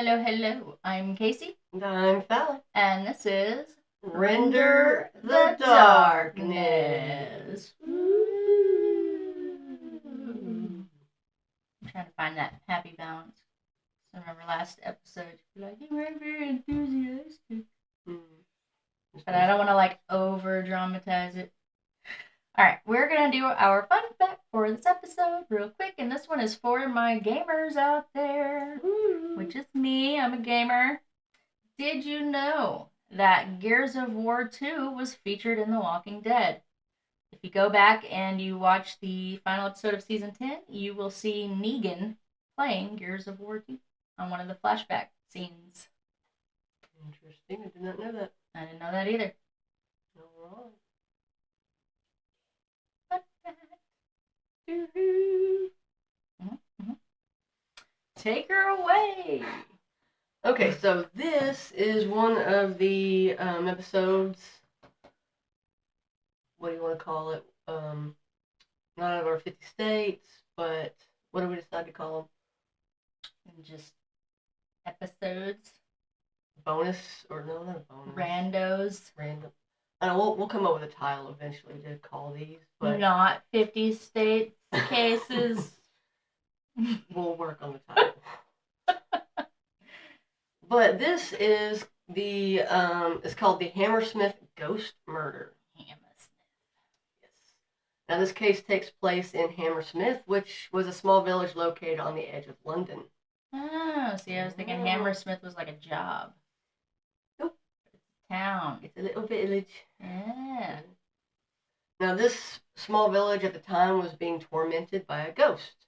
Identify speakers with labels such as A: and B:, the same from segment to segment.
A: Hello, hello. I'm Casey,
B: And I'm Fallon.
A: and this is
B: Render the Darkness.
A: I'm trying to find that happy balance. So remember last episode, you're like, you weren't very enthusiastic. But I don't want to over dramatize it. Alright, we're going to do our fun fact for this episode real quick, and this one is for my gamers out there, which is me. I'm a gamer. Did you know that Gears of War 2 was featured in The Walking Dead? If you go back and you watch the final episode of Season 10, you will see Negan playing Gears of War 2 on one of the flashback scenes.
B: Interesting. I did not know that.
A: I didn't know that either.
B: All
A: right. Take her away.
B: Okay, so this is one of the episodes. What do you want to call it? Not out of our 50 states, but what do we decide to call
A: them? Just episodes.
B: Bonus, or no, not a bonus.
A: Randos.
B: Random. I don't know, we'll come up with a title eventually to call these, but
A: not 50 states cases.
B: We'll work on the title. But this is the it's called the Hammersmith Ghost Murder.
A: Hammersmith.
B: Yes. Now this case takes place in Hammersmith, which was a small village located on the edge of London.
A: Oh, see, I was thinking Hammersmith was like a job.
B: Nope.
A: It's a town.
B: It's a little village.
A: Yeah.
B: Now this small village at the time was being tormented by a ghost.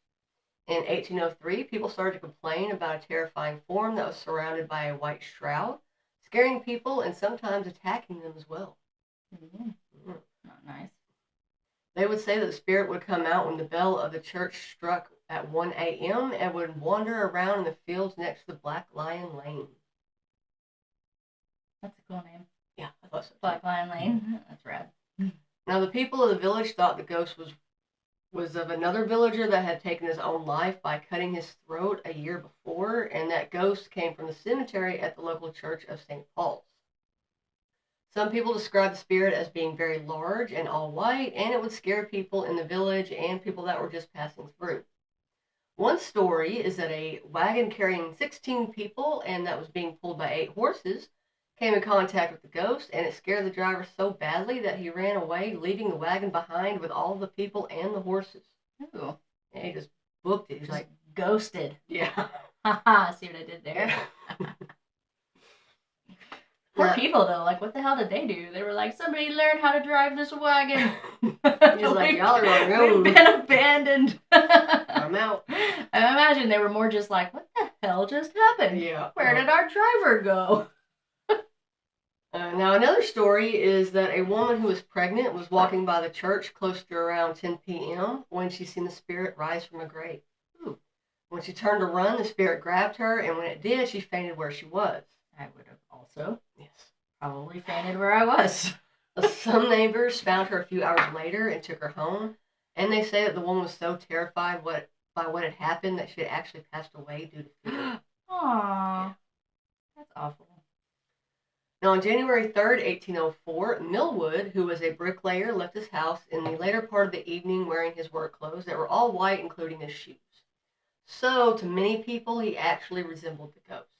B: In 1803, people started to complain about a terrifying form that was surrounded by a white shroud, scaring people and sometimes attacking them as well.
A: Not nice.
B: They would say that the spirit would come out when the bell of the church struck at 1 a.m. and would wander around in the fields next to the Black Lion Lane.
A: That's a cool name.
B: Yeah, I thought so.
A: Black Lion Lane. That's rad.
B: Now, the people of the village thought the ghost was of another villager that had taken his own life by cutting his throat a year before, and that ghost came from the cemetery at the local church of St. Paul's. Some people describe the spirit as being very large and all white, and it would scare people in the village and people that were just passing through. One story is that a wagon carrying 16 people and that was being pulled by 8 horses came in contact with the ghost, and it scared the driver so badly that he ran away, leaving the wagon behind with all the people and the horses.
A: Ooh.
B: And he just booked it. He's like,
A: ghosted.
B: Yeah.
A: Haha, see what I did there? Poor people, though. Like, what the hell did they do? They were like, somebody learn how to drive this wagon.
B: He's like, y'all are on your own.
A: We've been abandoned.
B: I'm out.
A: I imagine they were more just like, what the hell just happened?
B: Yeah.
A: Where did our driver go?
B: Now, another story is that a woman who was pregnant was walking by the church close to around 10 p.m. when she seen the spirit rise from a grave. Ooh. When she turned to run, the spirit grabbed her, and when it did, she fainted where she was.
A: I would have also
B: probably
A: fainted where I was.
B: Some neighbors found her a few hours later and took her home, and they say that the woman was so terrified by what had happened that she had actually passed away due to fear.
A: Aww. That's awful.
B: Now, on January 3rd, 1804, Millwood, who was a bricklayer, left his house in the later part of the evening wearing his work clothes that were all white, including his shoes. So, to many people, he actually resembled the ghost.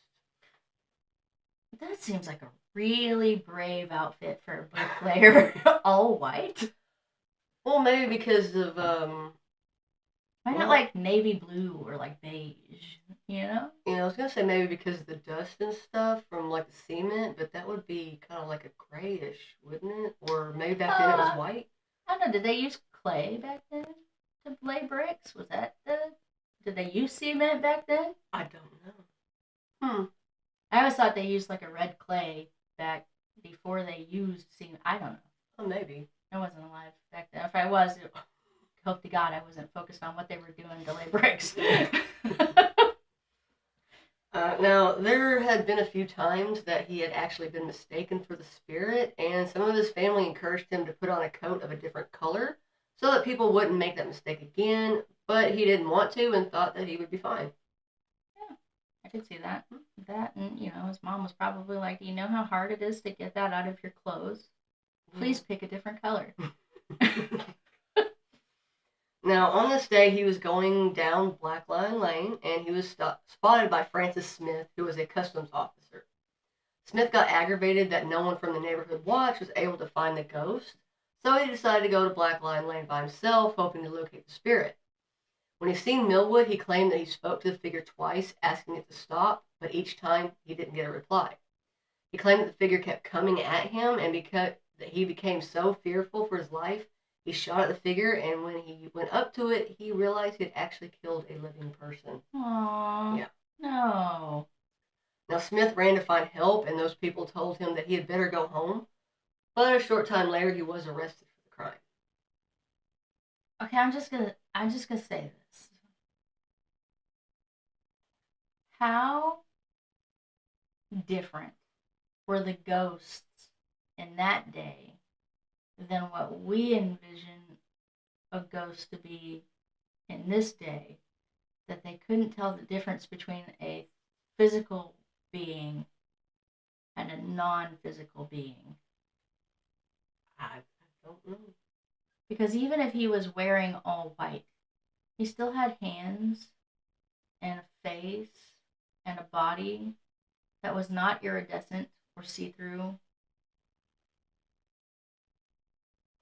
A: That seems like a really brave outfit for a bricklayer. All white?
B: Well, maybe because of,
A: why not like navy blue or like beige, you know?
B: I was going to say maybe because of the dust and stuff from like the cement, but that would be kind of like a grayish, wouldn't it? Or maybe back then it was white?
A: I don't know. Did they use clay back then to lay bricks? Was that did they use cement back then?
B: I don't know.
A: I always thought they used like a red clay back before they used cement. I don't know.
B: Oh, maybe.
A: I wasn't alive back then. If I was, hope to God I wasn't focused on what they were doing to lay bricks.
B: Now, there had been a few times that he had actually been mistaken for the spirit, and some of his family encouraged him to put on a coat of a different color so that people wouldn't make that mistake again, but he didn't want to and thought that he would be fine.
A: Yeah. I could see that. That, and his mom was probably like, "Do you know how hard it is to get that out of your clothes? Please pick a different color."
B: Now, on this day, he was going down Black Lion Lane, and he was spotted by Francis Smith, who was a customs officer. Smith got aggravated that no one from the neighborhood watch was able to find the ghost, so he decided to go to Black Lion Lane by himself, hoping to locate the spirit. When he seen Millwood, he claimed that he spoke to the figure twice, asking it to stop, but each time he didn't get a reply. He claimed that the figure kept coming at him, and because he became so fearful for his life, he shot at the figure, and when he went up to it, he realized he had actually killed a living person.
A: Aww.
B: Yeah.
A: No.
B: Now, Smith ran to find help, and those people told him that he had better go home, but a short time later, he was arrested for the crime.
A: Okay, I'm just gonna say this. How different were the ghosts in that day than what we envision a ghost to be in this day, that they couldn't tell the difference between a physical being and a non-physical being?
B: I don't know.
A: Because even if he was wearing all white, he still had hands and a face and a body that was not iridescent or see-through.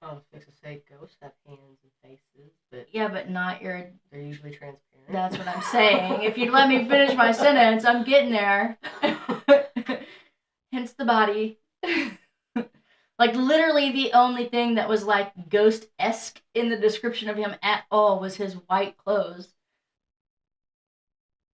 B: I was fixing to say ghosts have hands and faces, but
A: yeah, but not iridescent.
B: They're usually transparent.
A: That's what I'm saying. If you'd let me finish my sentence, I'm getting there. Hence the body. Like, literally the only thing that was like ghost-esque in the description of him at all was his white clothes.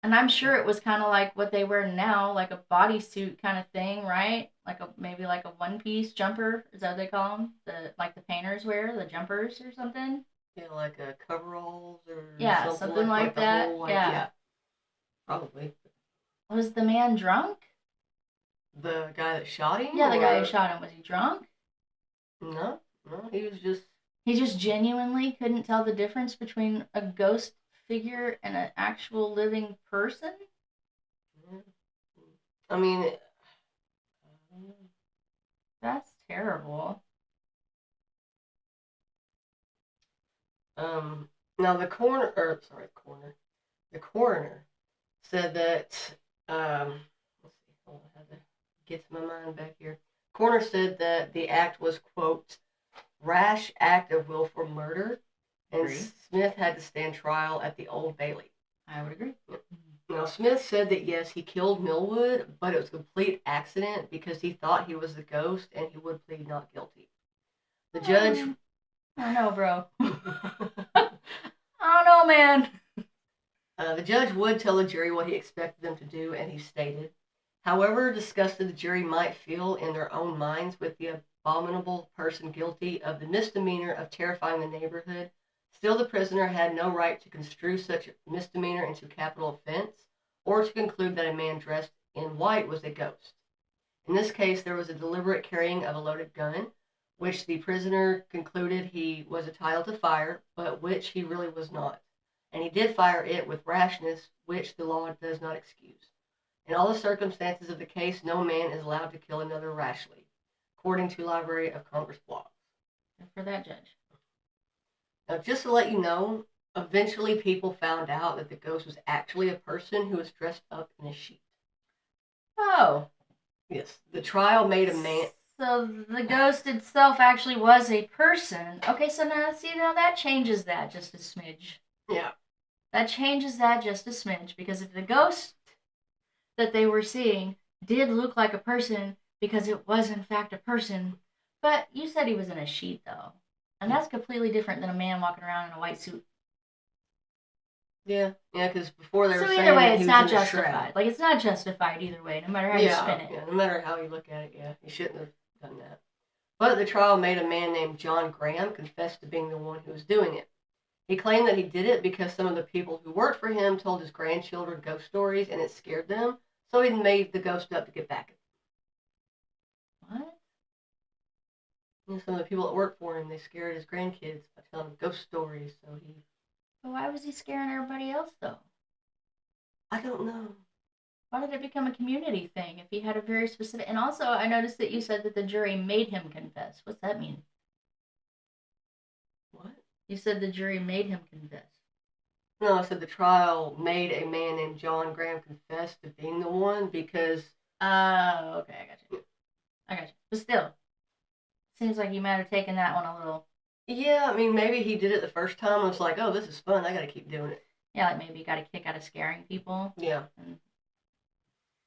A: And I'm sure it was kind of like what they wear now, like a bodysuit kind of thing, right? Like maybe like a one-piece jumper. Is that what they call them? Like the painters wear, the jumpers or something?
B: Yeah, like a coveralls or
A: something like that.
B: Whole,
A: yeah,
B: probably.
A: Was the man drunk?
B: The guy that shot him?
A: Yeah, the guy who shot him. Was he drunk?
B: No, he was just...
A: He just genuinely couldn't tell the difference between a ghost figure and an actual living person?
B: I mean...
A: That's terrible.
B: Now the coroner said that, let's see, hold on, I had to get my mind back here. Coroner said that the act was, quote, rash act of willful murder, and
A: Agree.
B: Smith had to stand trial at the Old Bailey.
A: I would agree.
B: Now, Smith said that, yes, he killed Millwood, but it was a complete accident because he thought he was the ghost and he would plead not guilty. The judge...
A: I don't know, bro. I don't know, man.
B: The judge would tell the jury what he expected them to do, and he stated, however disgusted the jury might feel in their own minds with the abominable person guilty of the misdemeanor of terrifying the neighborhood, still the prisoner had no right to construe such a misdemeanor into capital offense, or to conclude that a man dressed in white was a ghost. In this case, there was a deliberate carrying of a loaded gun, which the prisoner concluded he was entitled to fire, but which he really was not. And he did fire it with rashness, which the law does not excuse. In all the circumstances of the case, no man is allowed to kill another rashly, according to Library of Congress blogs.
A: Good for that judge.
B: Now, just to let you know, eventually people found out that the ghost was actually a person who was dressed up in a sheet.
A: Oh.
B: Yes, the trial made a man...
A: So the ghost itself actually was a person. Okay, so now that changes that just a smidge.
B: Yeah.
A: That changes that just a smidge, because if the ghost that they were seeing did look like a person, because it was in fact a person, but you said he was in a sheet though. And that's completely different than a man walking around in a white suit.
B: Yeah, because before they were saying...
A: So either way,
B: it's
A: not justified. Like, it's not justified either way, no matter how you spin it.
B: Yeah, no matter how you look at it, yeah. You shouldn't have done that. But the trial made a man named John Graham confess to being the one who was doing it. He claimed that he did it because some of the people who worked for him told his grandchildren ghost stories and it scared them, so he made the ghost up to get back at them.
A: What?
B: And some of the people that worked for him, they scared his grandkids by telling them ghost stories, so he...
A: But why was he scaring everybody else, though?
B: I don't know.
A: Why did it become a community thing if he had a very specific... And also, I noticed that you said that the jury made him confess. What's that mean?
B: What?
A: You said the jury made him confess.
B: No, I said the trial made a man named John Graham confess to being the one because...
A: Oh, okay, I got you. But still, seems like you might have taken that one a little...
B: Yeah, I mean, maybe he did it the first time and was like, oh, this is fun, I gotta keep doing it.
A: Yeah, like maybe he got a kick out of scaring people.
B: Yeah.
A: And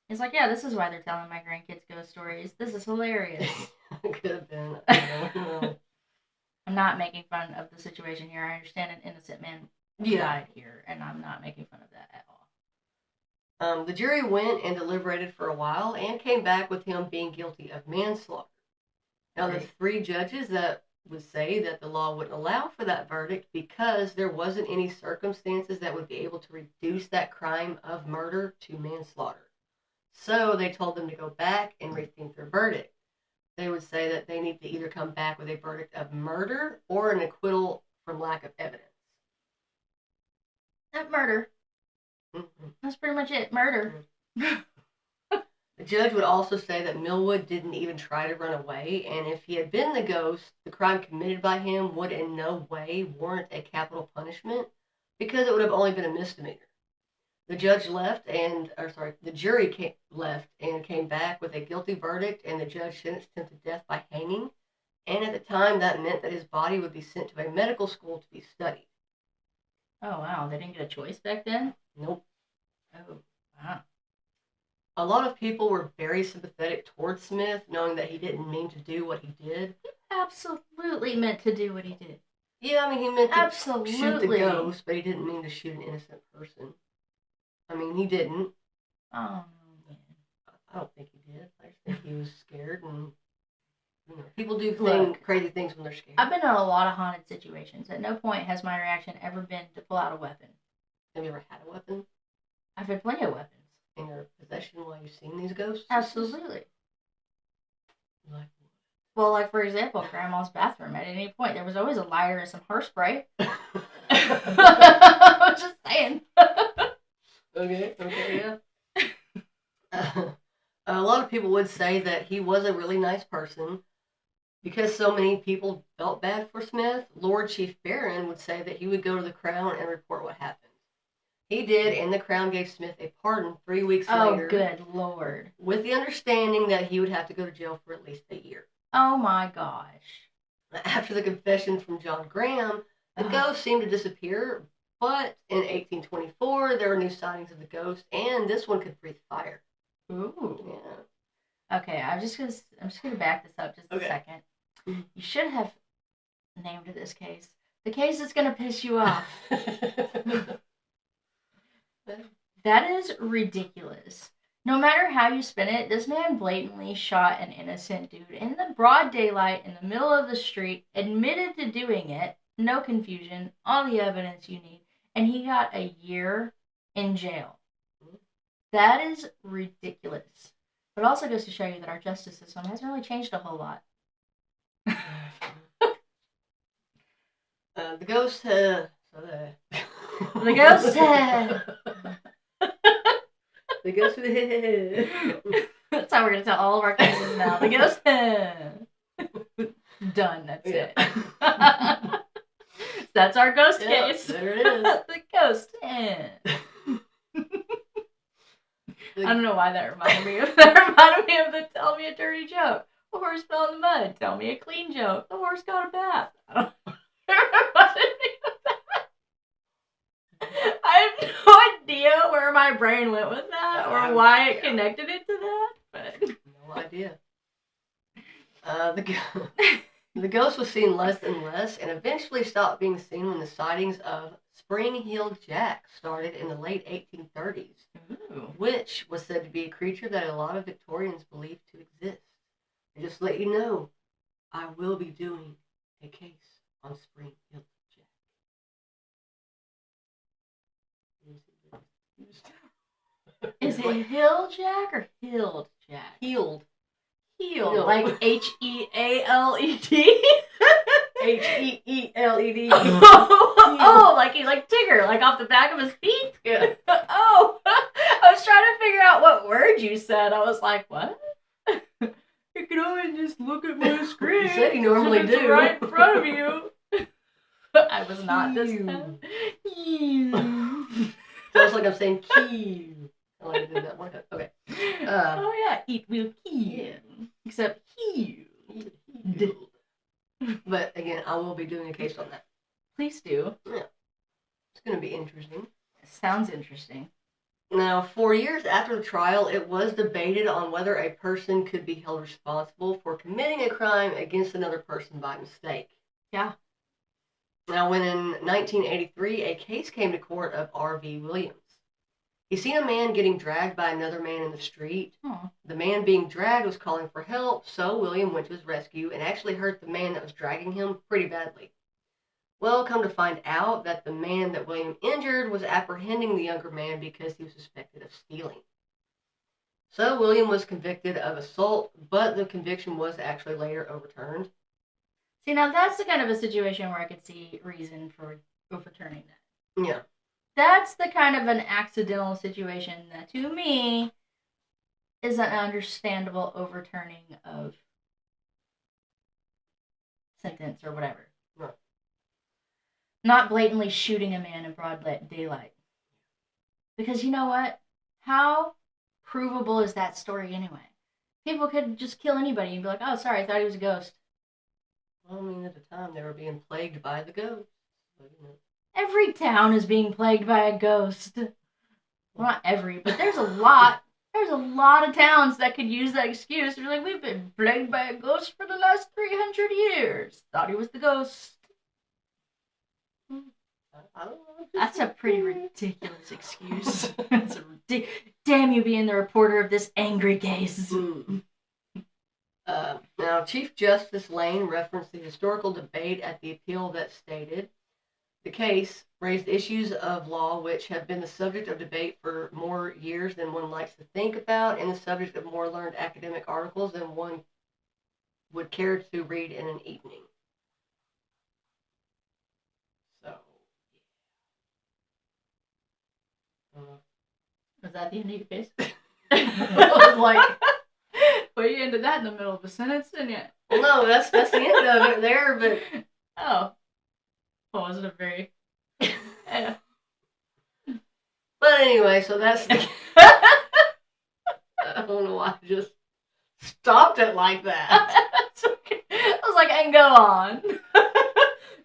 A: it's like, yeah, this is why they're telling my grandkids ghost stories. This is hilarious.
B: Could have been. I don't know.
A: I'm not making fun of the situation here. I understand an innocent man died here, and I'm not making fun of that at all.
B: The jury went and deliberated for a while and came back with him being guilty of manslaughter. Now, there's 3 judges that would say that the law wouldn't allow for that verdict because there wasn't any circumstances that would be able to reduce that crime of murder to manslaughter. So they told them to go back and rethink their verdict. They would say that they need to either come back with a verdict of murder or an acquittal from lack of evidence.
A: That murder.
B: Mm-hmm.
A: That's pretty much it. Murder.
B: Mm-hmm. The judge would also say that Millwood didn't even try to run away, and if he had been the ghost, the crime committed by him would in no way warrant a capital punishment because it would have only been a misdemeanor. The judge left the jury left and came back with a guilty verdict, and the judge sentenced him to death by hanging. And at the time, that meant that his body would be sent to a medical school to be studied.
A: Oh, wow. They didn't get a choice back then?
B: Nope.
A: Oh, wow.
B: A lot of people were very sympathetic towards Smith, knowing that he didn't mean to do what he did.
A: He absolutely meant to do what he did.
B: Yeah, I mean, he meant to
A: absolutely
B: shoot the ghost, but he didn't mean to shoot an innocent person. I mean, he didn't.
A: Oh, man.
B: I don't think he did. I just think he was scared, and people do crazy things when they're scared.
A: I've been in a lot of haunted situations. At no point has my reaction ever been to pull out a weapon.
B: Have you ever had a weapon?
A: I've had plenty of weapons.
B: In your possession while you've seen these ghosts?
A: Absolutely.
B: Like what?
A: Well, like, for example, Grandma's bathroom. At any point, there was always a lighter and some hairspray. I'm just saying.
B: Okay, yeah. A lot of people would say that he was a really nice person. Because so many people felt bad for Smith, Lord Chief Baron would say that he would go to the Crown and report what happened. He did, and the Crown gave Smith a pardon 3 weeks later.
A: Oh, good Lord.
B: With the understanding that he would have to go to jail for at least a year.
A: Oh, my gosh.
B: After the confession from John Graham, the ghost seemed to disappear, but in 1824, there were new sightings of the ghost, and this one could breathe fire.
A: Ooh.
B: Yeah.
A: Okay, I'm just gonna back this up just a second.
B: Mm-hmm.
A: You should have named this case the case that's gonna piss you off. That is ridiculous. No matter how you spin it, this man blatantly shot an innocent dude in the broad daylight in the middle of the street, admitted to doing it, no confusion, all the evidence you need, and he got a year in jail. That is ridiculous. But it also goes to show you that our justice system hasn't really changed a whole lot.
B: The ghost The
A: ghost
B: The ghost with the head.
A: That's how we're going to tell all of our cases now. The ghost Done. That's it. That's our ghost case.
B: There it is.
A: The ghost I don't know why that reminded me of the tell me a dirty joke. The horse fell in the mud. Tell me a clean joke. The horse got a bath. I don't know. It reminded me of that. I have no idea where my brain went with that or why it connected it to that. But
B: no idea. The ghost was seen less and less and eventually stopped being seen when the sightings of Spring-Heeled Jack started in the late 1830s, which was said to be a creature that a lot of Victorians believed to exist. And just to let you know, I will be doing a case on Spring-Heeled Jack.
A: Is it Hill Jack or Hilled Jack?
B: Healed.
A: Healed. Like Healed.
B: Heeled.
A: Oh, like Tigger, like off the back of his feet? Oh, I was was trying to figure out what word you said. I was like, what? You can only just look at my screen.
B: You said you normally do.
A: Right in front of you. I was not this time.
B: Sounds like I'm saying key. I like to do that one. Okay.
A: Oh yeah, it will kill. Yeah. Except heal.
B: But again, I will be doing a case on that.
A: Please do.
B: Yeah. It's going to be interesting.
A: It sounds interesting.
B: Now, 4 years after the trial, it was debated on whether a person could be held responsible for committing a crime against another person by mistake.
A: Yeah.
B: Now, when in 1983, a case came to court of R.V. Williams. He seen a man getting dragged by another man in the street.
A: Oh.
B: The man being dragged was calling for help, so William went to his rescue and actually hurt the man that was dragging him pretty badly. Well, come to find out that the man that William injured was apprehending the younger man because he was suspected of stealing. So William was convicted of assault, but the conviction was actually later overturned.
A: See, now that's the kind of a situation where I could see reason for overturning that.
B: Yeah.
A: That's the kind of an accidental situation that, to me, is an understandable overturning of sentence or whatever.
B: Right.
A: Not blatantly shooting a man in broad daylight. Because you know what? How provable is that story anyway? People could just kill anybody and be like, oh, sorry, I thought he was a ghost.
B: Well, I mean, at the time, they were being plagued by the ghosts. So, you know.
A: Every town is being plagued by a ghost. Well, not every, but there's a lot. There's a lot of towns that could use that excuse. They're like, we've been plagued by a ghost for the last 300 years. Thought he was the ghost.
B: I don't know.
A: That's a pretty ridiculous excuse. That's a damn you being the reporter of this angry case.
B: Now, Chief Justice Lane referenced the historical debate at the appeal that stated, the case raised issues of law which have been the subject of debate for more years than one likes to think about, and the subject of more learned academic articles than one would care to read in an evening. So,
A: Was that the end of your case?
B: I was like,
A: well, you ended that in the middle of a sentence, didn't you?
B: well, no, that's the end of it there, but...
A: Oh. Well, was it a very... Yeah.
B: But anyway, so that's the... I don't know why I just stopped it like that.
A: It's okay. I was like, and go on.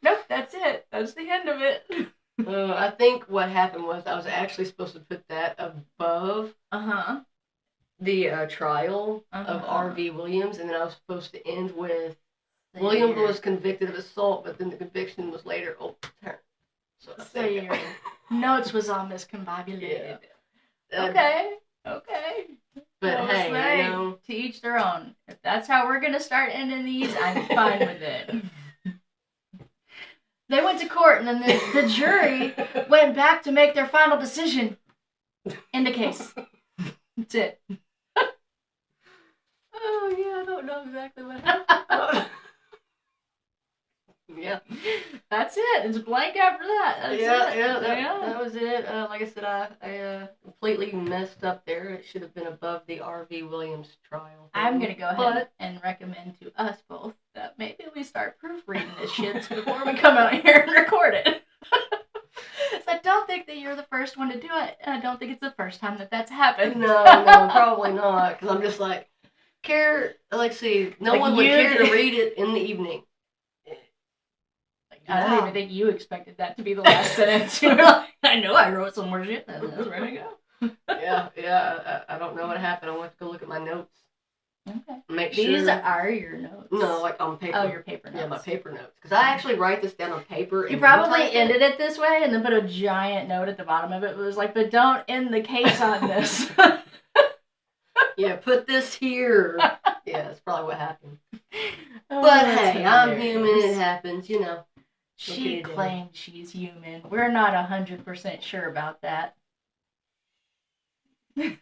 A: Nope, that's it. That's the end of it.
B: I think what happened was I was actually supposed to put that above the trial of R.V. Williams, and then I was supposed to end with Williams was convicted of assault, but then the conviction was later overturned. So
A: your notes was all miscombobulated.
B: Yeah.
A: Okay.
B: But
A: well,
B: hey, you know,
A: to each their own. If that's how we're gonna start ending these, I'm fine with it. They went to court, and then the jury went back to make their final decision. End the case. That's it.
B: Oh yeah, I don't know exactly what happened. Yeah.
A: That's it. It's blank after that. That's
B: that was it. Like I said, I completely messed up there. It should have been above the R.V. Williams trial.
A: I'm going to go ahead and recommend to us both that maybe we start proofreading this shit before we come out here and record it. So I don't think that you're the first one to do it, and I don't think it's the first time that that's happened.
B: No, probably not, because I'm just like, no one would care to read it in the evening.
A: I don't even think you expected that to be the last sentence. You were like, I know I wrote some more shit, and that's ready to go.
B: Yeah, I don't know what happened. I went to go look at my notes.
A: Okay. These are your notes?
B: No, like on paper.
A: Oh, your paper notes.
B: Yeah, my paper notes. Because I actually write this down on paper.
A: You probably ended it this way and then put a giant note at the bottom of it. It was like, but don't end the case on this.
B: Yeah, put this here. Yeah, that's probably what happened.
A: Oh,
B: but hey, I'm human. It happens, you know.
A: She claimed she's human. We're not 100% sure about that. I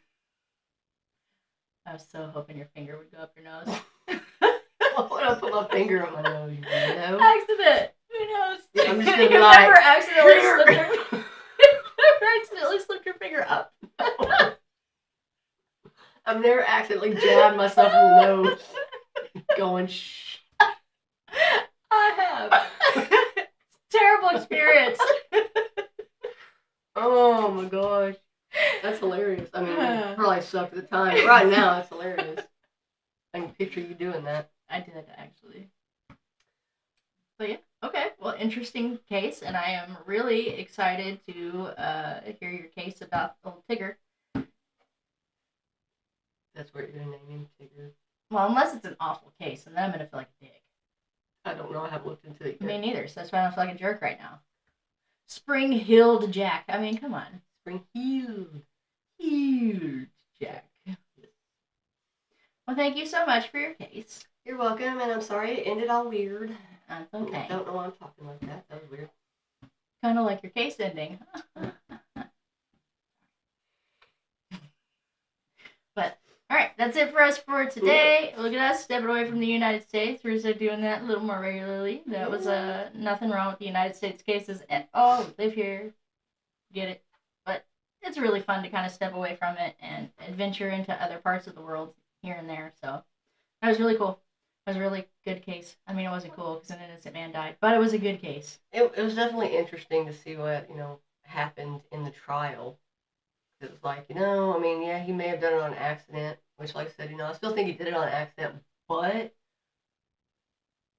A: was so hoping your finger would go up your nose.
B: Why would I put my finger up my nose? You know?
A: Accident. Who knows?
B: Yeah, I'm just gonna
A: You
B: like,
A: never accidentally slipped your finger up.
B: never accidentally jabbed myself in the nose. Going, shh.
A: I have. Terrible experience.
B: Oh my gosh. That's hilarious. I mean, it probably sucked at the time, but right now it's hilarious. I can picture you doing that.
A: I did, actually. But yeah, okay. Well, interesting case, and I am really excited to hear your case about old Tigger.
B: That's where you're going to name him Tigger.
A: Well, unless it's an awful case, and then I'm going to feel like a dick.
B: I don't know. I haven't looked into it yet.
A: Me neither, so that's why I don't feel like a jerk right now. Spring-heeled Jack. I mean, come on.
B: Spring-heeled.
A: Heeled Jack. Well, thank you so much for your case.
B: You're welcome, and I'm sorry it ended all weird.
A: That's okay.
B: I don't know why I'm talking like that. That was weird.
A: Kind of like your case ending. But, alright, that's it for us for today. Yeah. Look at us, stepping away from the United States. We're just doing that a little more regularly. That was nothing wrong with the United States cases at all. We live here. Get it. But it's really fun to kind of step away from it and adventure into other parts of the world here and there. So, that was really cool. It was a really good case. I mean, it wasn't cool because an innocent man died, but it was a good case.
B: It was definitely interesting to see what, happened in the trial. It was like, I mean, yeah, he may have done it on accident, which, like I said, I still think he did it on accident, but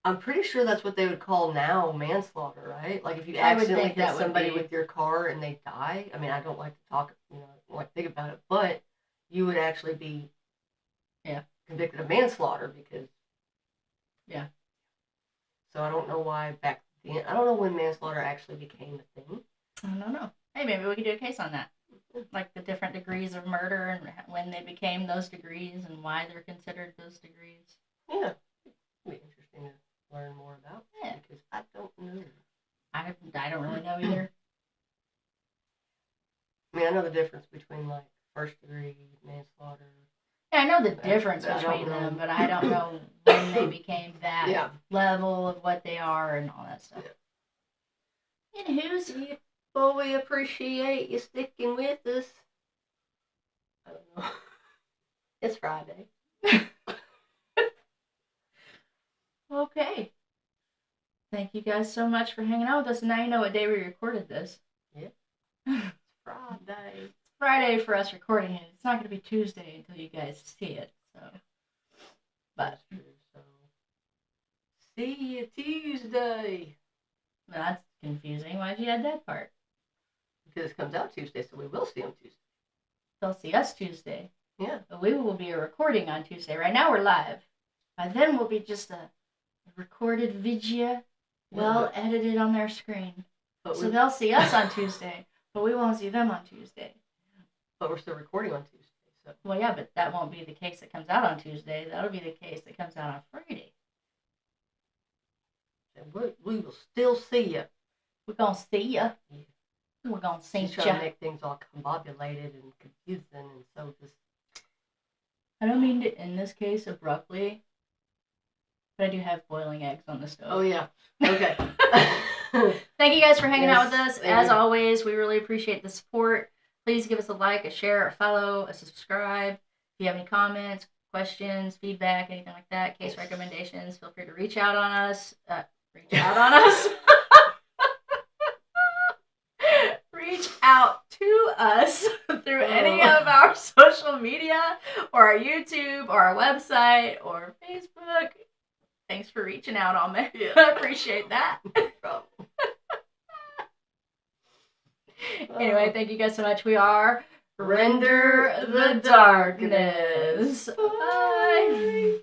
B: I'm pretty sure that's what they would call now manslaughter, right? Like, if you accidentally hit somebody with your car and they die, I mean, I don't like to talk, think about it, but you would actually be convicted of manslaughter because
A: yeah.
B: So I don't know why back then. I don't know when manslaughter actually became a thing.
A: I don't know. Hey, maybe we could do a case on that. Like the different degrees of murder and when they became those degrees and why they're considered those degrees.
B: Yeah. It'd be interesting to learn more about.
A: Yeah.
B: Because I don't know.
A: I don't really know either.
B: I mean, I know the difference between, like, first degree manslaughter.
A: Yeah, I know the difference between them, but I don't know when they became that level of what they are and all that stuff. Yeah. Anywho's,
B: well, we appreciate you sticking with us. I don't know. It's Friday.
A: Okay. Thank you guys so much for hanging out with us. And now you know what day we recorded this.
B: Yeah. It's Friday.
A: It's Friday for us recording it. It's not going to be Tuesday until you guys see it. So, but
B: so see you Tuesday.
A: That's confusing. Why'd you add that part?
B: Because it comes out Tuesday, so we will see them Tuesday.
A: They'll see us Tuesday.
B: Yeah.
A: But we will be recording on Tuesday. Right now we're live. By then we'll be just a recorded video, well edited on their screen. So they'll see us on Tuesday, but we won't see them on Tuesday.
B: But we're still recording on Tuesday. So.
A: Well, yeah, but that won't be the case that comes out on Tuesday. That'll be the case that comes out on Friday.
B: And we will still see you.
A: We're going to see you.
B: Yeah.
A: We're going to see you.
B: Trying to make things all combobulated and confusing, and so just...
A: I don't mean to end this case abruptly, but I do have boiling eggs on the stove.
B: Oh, yeah. Okay.
A: Thank you guys for hanging out with us. As always, we really appreciate the support. Please give us a like, a share, a follow, a subscribe. If you have any comments, questions, feedback, anything like that, case recommendations, feel free to reach out on us. Reach out to us through any of our social media or our YouTube or our website or Facebook. Thanks for reaching out on me. I appreciate that. Anyway, thank you guys so much. We are Render the Darkness. Bye.